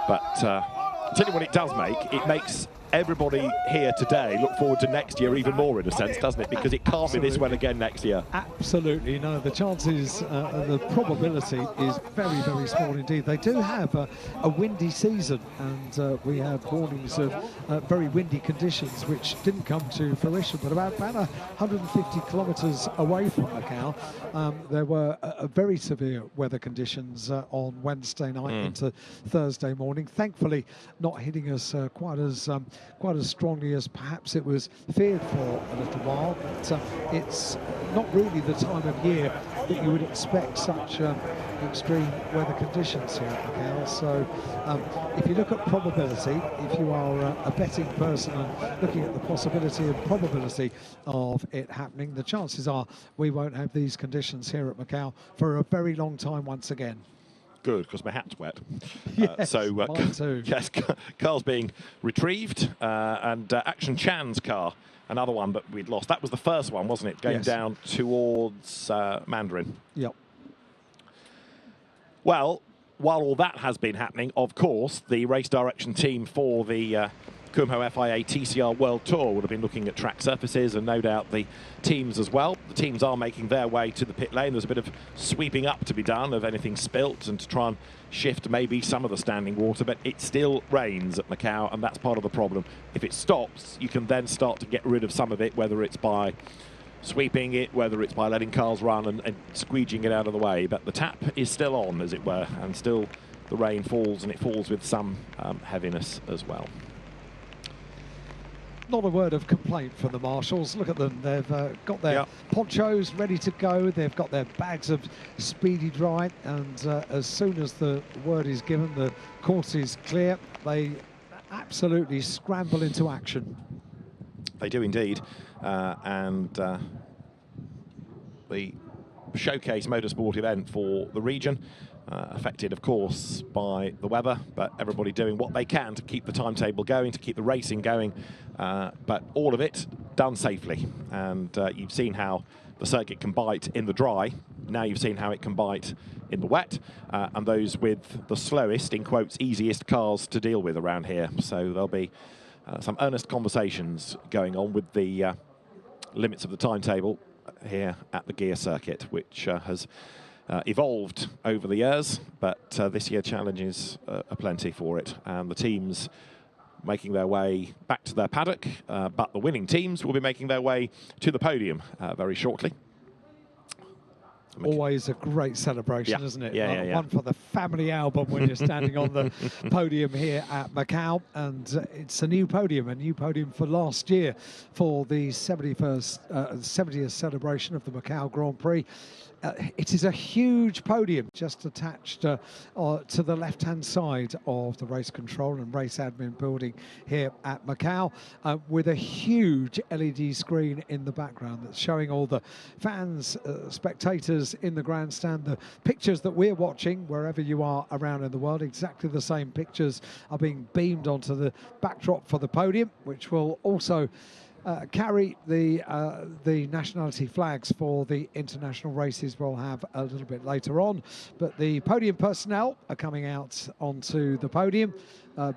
But I'll tell you what it does make. It makes everybody here today look forward to next year even more, in a sense, doesn't it? Because it can't be this well again next year. Absolutely. No, the chances, the probability is very, very small indeed. They do have a windy season, and we have warnings of very windy conditions, which didn't come to fruition. But about 150 kilometres away from Macau, there were very severe weather conditions on Wednesday night into Thursday morning. Thankfully, not hitting us quite as strongly as perhaps it was feared for a little while, but it's not really the time of year that you would expect such extreme weather conditions here at Macau. So if you look at probability, if you are a betting person and looking at the possibility and probability of it happening, the chances are we won't have these conditions here at Macau for a very long time once again. Good, because my hat's wet. Yes, mine too. Yes, car's being retrieved, and Action Chan's car, another one that we'd lost. That was the first one, wasn't it? Going down towards Mandarin. Yep. Well, while all that has been happening, of course, the race direction team for the Kumho FIA TCR World Tour would have been looking at track surfaces, and no doubt the teams as well. The teams are making their way to the pit lane. There's a bit of sweeping up to be done of anything spilt and to try and shift maybe some of the standing water, but it still rains at Macau, and that's part of the problem. If it stops, you can then start to get rid of some of it, whether it's by sweeping it, whether it's by letting cars run and squeegeeing it out of the way. But the tap is still on, as it were, and still the rain falls, and it falls with some heaviness as well. Not a word of complaint from the marshals. Look at them. They've got their ponchos ready to go. They've got their bags of speedy dry. And as soon as the word is given, the course is clear, they absolutely scramble into action. They do indeed. And the showcase motorsport event for the region, affected, of course, by the weather, but everybody doing what they can to keep the timetable going, to keep the racing going, but all of it done safely. And you've seen how the circuit can bite in the dry. Now you've seen how it can bite in the wet, and those with the slowest, in quotes, easiest cars to deal with around here. So there'll be some earnest conversations going on with the limits of the timetable here at the gear circuit, which has evolved over the years, but this year challenges are plenty for it, and the teams making their way back to their paddock, but the winning teams will be making their way to the podium very shortly. Always a great celebration, isn't it? Yeah. One for the family album when you're standing on the podium here at Macau. And it's a new podium for last year for the 70th celebration of the Macau Grand Prix. It is a huge podium just attached to the left-hand side of the race control and race admin building here at Macau, with a huge LED screen in the background that's showing all the fans, spectators in the grandstand. The pictures that we're watching, wherever you are around in the world, exactly the same pictures are being beamed onto the backdrop for the podium, which will also carry the nationality flags for the international races we'll have a little bit later on. But the podium personnel are coming out onto the podium.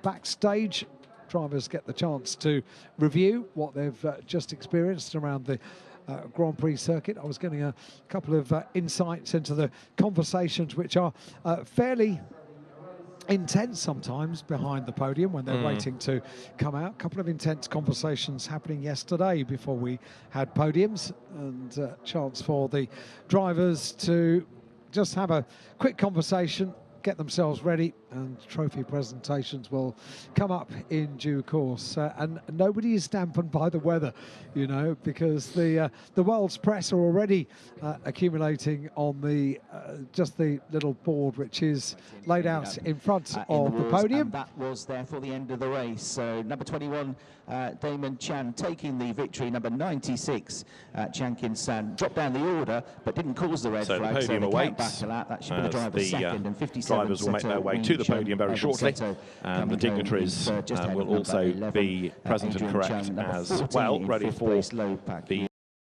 Backstage, drivers get the chance to review what they've just experienced around the Grand Prix circuit. I was getting a couple of insights into the conversations, which are fairly intense sometimes behind the podium when they're waiting to come out. A couple of intense conversations happening yesterday before we had podiums, and chance for the drivers to just have a quick conversation, get themselves ready, and trophy presentations will come up in due course. And nobody is dampened by the weather, you know, because the world's press are already accumulating on the just the little board which is laid out in front of the podium. And that was there for the end of the race. So number 21, Damon Chan taking the victory. Number 96, Chan Kin San dropped down the order but didn't cause the red flag. The podium awaits. That should be the driver's second, and 57 drivers will make their way to the podium very shortly, and the dignitaries will also be present and correct as well, ready for the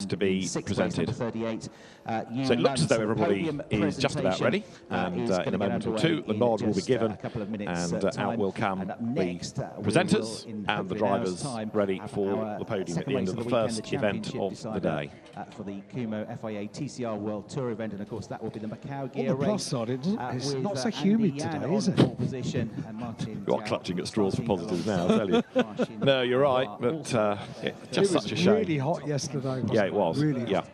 to be presented. So it looks as though everybody is just about ready, and in a moment or two the nod will be given and out will come the presenters and the drivers ready for the podium at the end of the first event of the day. For the Kumo FIA TCR World Tour event, and of course that will be the Macau gear race. On the plus side, it's not so humid today, is it? You are clutching at straws for positives now, I tell you. No, you're right, but it's just such a shame. It was really hot yesterday. Yeah, it was. Really hot.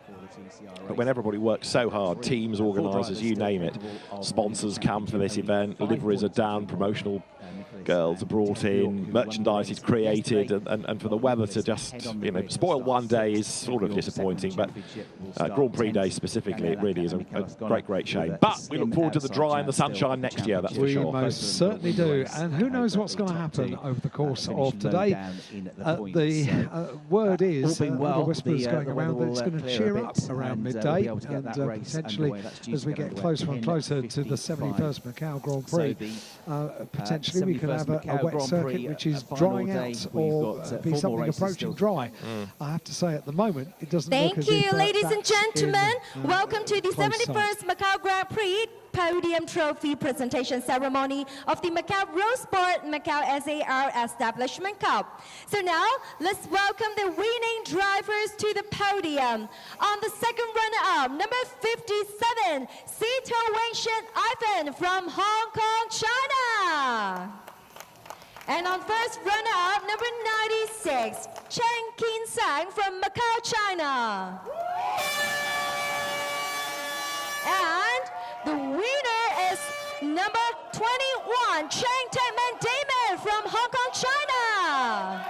But when everybody works so hard, teams, organisers, you name it, sponsors come for this event, liveries are done, promotional girls are brought in, merchandise is created, and for the weather to just, you know, spoil one day is sort of disappointing. But Grand Prix Day specifically, it really is a great shame. But we look forward to the dry and the sunshine next year, that's for sure. We most certainly do. And who knows what's going to happen over the course of today. The word is, the whispers going around, that it's going to cheer up around midday, and potentially as we get closer and closer to the 71st Macau Grand Prix, potentially we could have a wet circuit which is drying out, or be something approaching dry. I have to say at the moment it doesn't look as if Thank you, ladies and gentlemen. Welcome to the 71st Macau Grand Prix Podium Trophy Presentation Ceremony of the Macau Roadsport Macau SAR Establishment Cup. So now, let's welcome the winning drivers to the podium. On the second runner-up, number 57, Sito Wengshen Ivan from Hong Kong, China. And on first runner-up, number 96, Chen Kin Sang from Macau, China. And the winner is number 21, Cheng Taeman Damon from Hong Kong, China.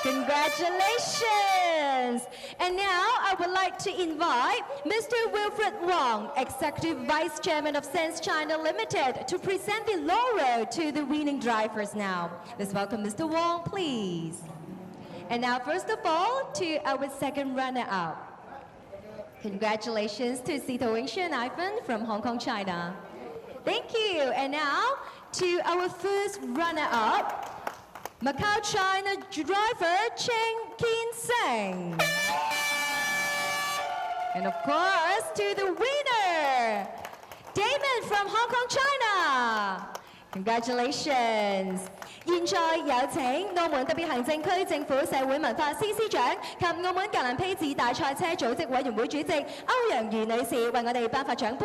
Congratulations. And now I would like to invite Mr. Wilfred Wong, Executive Vice Chairman of Sense China Limited, to present the laurel to the winning drivers now. Let's welcome Mr. Wong, please. And now, first of all, to our second runner-up. Congratulations to Sito Wengshen Ivan from Hong Kong, China. Thank you. And now to our first runner-up, Macau, China driver Chen Kin Sang. And of course, to the winner, Damon from Hong Kong, China. Congratulations. 現在有請澳門特別行政區政府社會文化司司長及澳門格蘭披治大賽車組織委員會主席歐陽瑜女士為我哋頒發獎杯。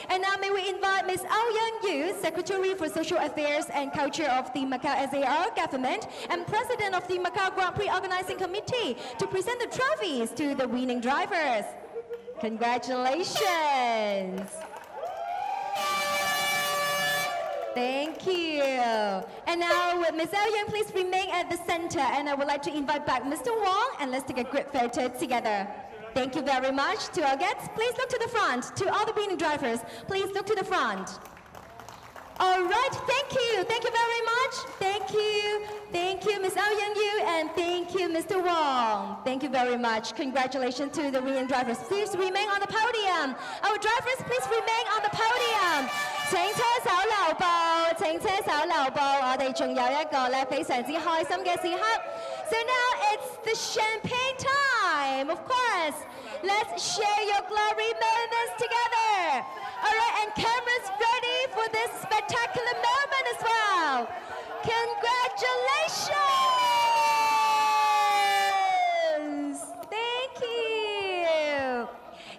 And now may we invite Ms. Ao Yang Yu, Secretary for Social Affairs and Culture of the Macau SAR Government and President of the Macau Grand Prix Organizing Committee, to present the trophies to the winning drivers. Congratulations. Thank you. And now, Ms. Ao Yang, please remain at the center, and I would like to invite back Mr. Wong, and let's take a group photo together. Thank you very much. To our guests, please look to the front. To all the winning drivers, please look to the front. All right, thank you. Thank you very much. Thank you. Thank you, Ms. Ao Yang Yu, and thank you, Mr. Wong. Thank you very much. Congratulations to the winning drivers. Please remain on the podium. Our drivers, please remain on the podium. 請車手留步，請車手留步。我哋仲有一個咧非常之開心嘅時刻。So now it's the champagne time, of course. Let's share your glory moments together. All right, and cameras ready for this spectacular moment as well. Congratulations! Thank you.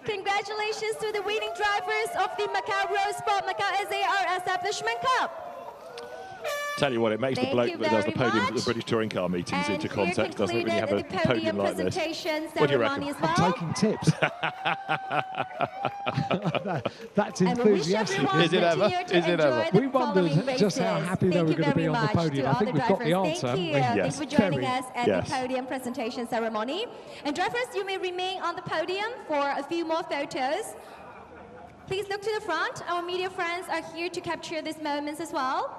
Congratulations to the winning drivers of the Macau Roadsport Macau SAR Establishment Cup. Tell you what, it makes the Thank bloke you that does the very podium at the much. British Touring Car meetings And into here context, doesn't it, when you have a concluded the podium like this? presentation What do you reckon? ceremony as I'm well. taking tips. That's And we wish enthusiastic. everyone Is it ever? continue to Is it enjoy ever? the We wondered following just how races. happy they Thank were you going to very be on the much podium. to I all think the we've got the drivers. answer, Thank haven't you. we? Yes. Thanks for joining Very. us at Yes. the podium presentation ceremony. And drivers, you may remain on the podium for a few more photos. Please look to the front. Our media friends are here to capture these moments as well.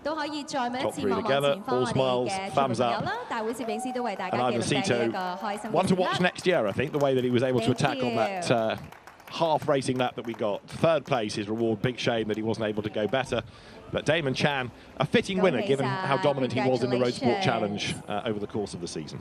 都可以再每一次望望前方我哋嘅全部朋友啦，大會攝影師都為大家 And 記錄低呢 Ivasito, 一個開心 one 嘅 to 時刻 watch。next year, I think, the way that he was able to Thank attack on that half racing lap that we got. Third place, his reward. Big shame that he wasn't able to go better. But Damon Chan, a fitting winner given how dominant he was in the Roadsport Challenge over the course of the season.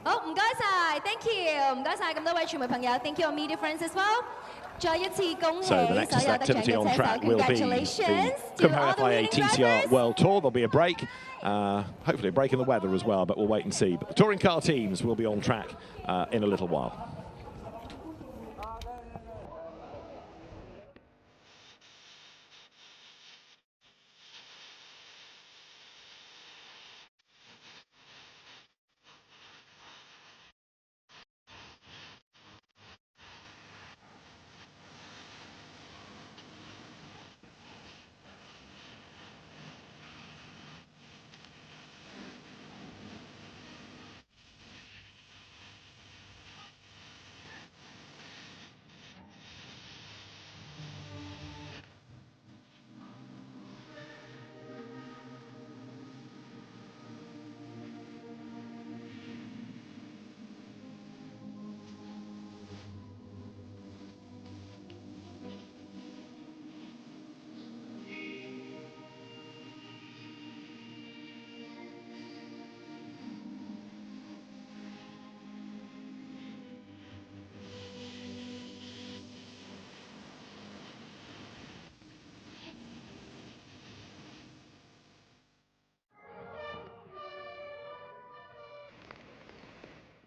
Oh, 唔該晒 ，thank you， 唔該晒咁多位傳媒朋友 ，thank you our media friends as well。再一次恭喜所 So 有 the 得 next 獎 activity 嘅 on 車手 track will be the ，congratulations to all Kumho the FIA winning TCR drivers。 World Tour. There'll be a break, hopefully a break in the weather as well, but we'll wait and see. But the touring car teams will be on track in a little while.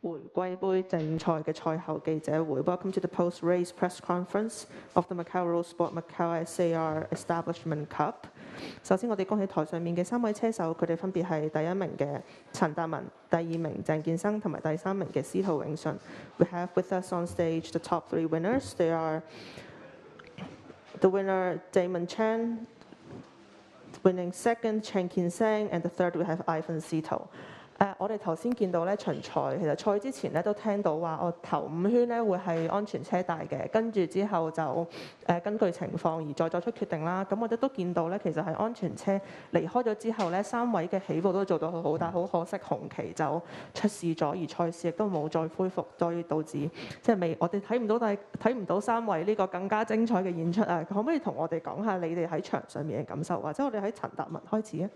Welcome to the post-race press conference of the Macau Roadsport Macau SAR Establishment Cup。首先，我哋恭喜台上面嘅3位車手，佢哋分別係第1名嘅陳達文、第2名鄭健生同埋第3名嘅司徒永順。We have with us on stage the top 3 winners. They are the winner Damon Chan, winning second Chen Qinseng, and the third we have Ivan Sito。我哋頭先見到咧巡賽，其實賽之前咧都聽到話，我頭5圈咧會係安全車帶嘅，跟住之後就根據情況而再作出決定啦。咁我哋都見到咧，其實係安全車離開咗之後咧3位嘅起步都做到好好，但係好可惜紅旗就出事咗，而賽事亦都冇再恢復，所以導致即係我哋睇唔到3位呢個更加精彩嘅演出啊！可唔可以同我哋講下你哋喺場上面嘅感受，或者我哋喺陳達文開始啊？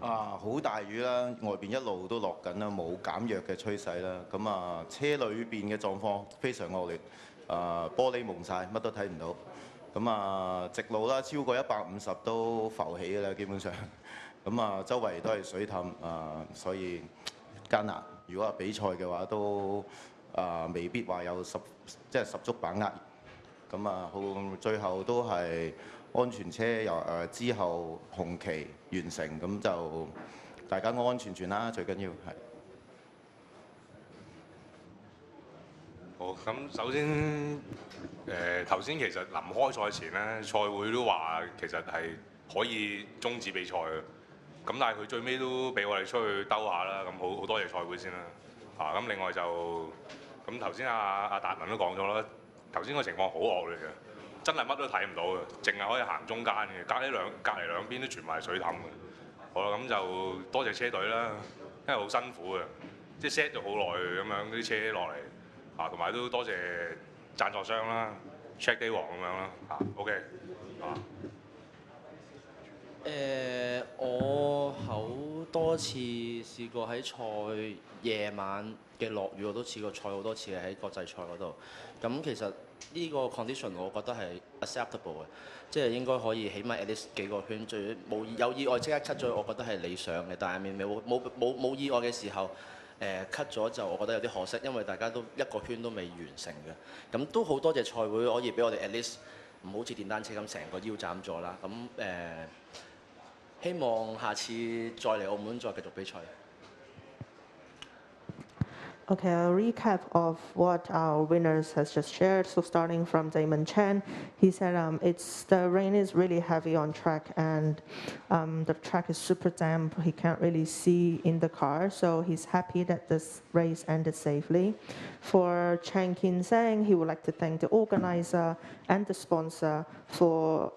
好大雨啦，外邊一路都落緊啦，冇減弱嘅趨勢啦。咁車裏邊嘅狀況非常惡劣，玻璃蒙晒，乜都睇唔到。咁直路啦，超過150都浮起㗎啦，基本上。咁周圍都係水氹，所以艱難。如果係比賽嘅話，都未必話有十足把握。咁最後都係安全車之後紅旗完成，咁就大家安安全全啦，最緊要係。好，咁首先頭先其實臨開賽前咧，賽會都話其實係可以終止比賽嘅。咁但係佢最尾都俾我哋出去兜下啦，咁好多謝賽會先啦。咁另外就咁頭先阿達文都講咗啦，頭先個情況好惡劣嘅，真係乜都睇唔到嘅，淨係可以行中間嘅，隔離兩邊都全部係水氹嘅。好啦，咁就多謝車隊啦，因為好辛苦嘅，即係 set 咗好耐咁樣啲車落嚟，同埋都多謝贊助商啦 ，Check 機王咁樣啦，OK，我好多次試過喺賽夜晚嘅落雨，我都試過賽好多次嘅喺國際賽嗰度。咁其實呢個 condition 我覺得係 acceptable 嘅，即係應該可以起碼 at least 幾個圈，最有意外即刻 cut 咗，我覺得係理想嘅。但係冇意外嘅時候，cut 咗就我覺得有啲可惜，因為大家都一個圈都未完成嘅。咁都好多謝賽會可以俾我哋 at least 唔好似電單車咁成個腰斬咗啦。咁希望下次再嚟澳門再繼續比賽。Okay, a recap of what our winners has just shared. So starting from Damon Chen, he said the rain is really heavy on track and the track is super damp. He can't really see in the car, so he's happy that this race ended safely. For Chang Kin Sang, he would like to thank the organizer and the sponsor for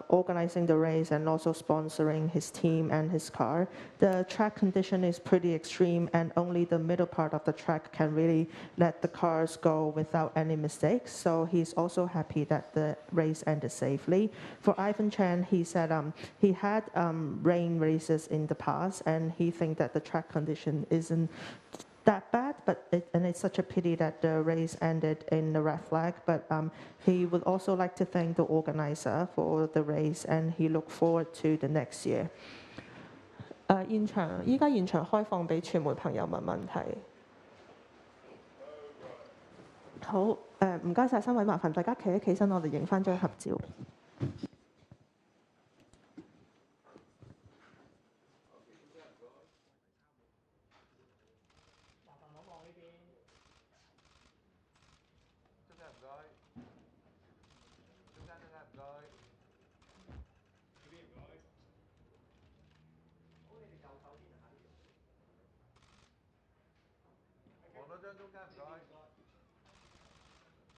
organizing the race and also sponsoring his team and his car. The track condition is pretty extreme and only the middle part of the track can really let the cars go without any mistakes. So he's also happy that the race ended safely. For Ivan Chan, he said he had rain races in the past and he thinks that the track condition isn't that bad, and it's such a pity that the race ended in the red flag. But he would also like to thank the organizer for the race, and he look forward to the next year. 依家現場開放俾傳媒朋友問問題。好，唔該晒3位，麻煩大家企一企身，我哋影翻張合照。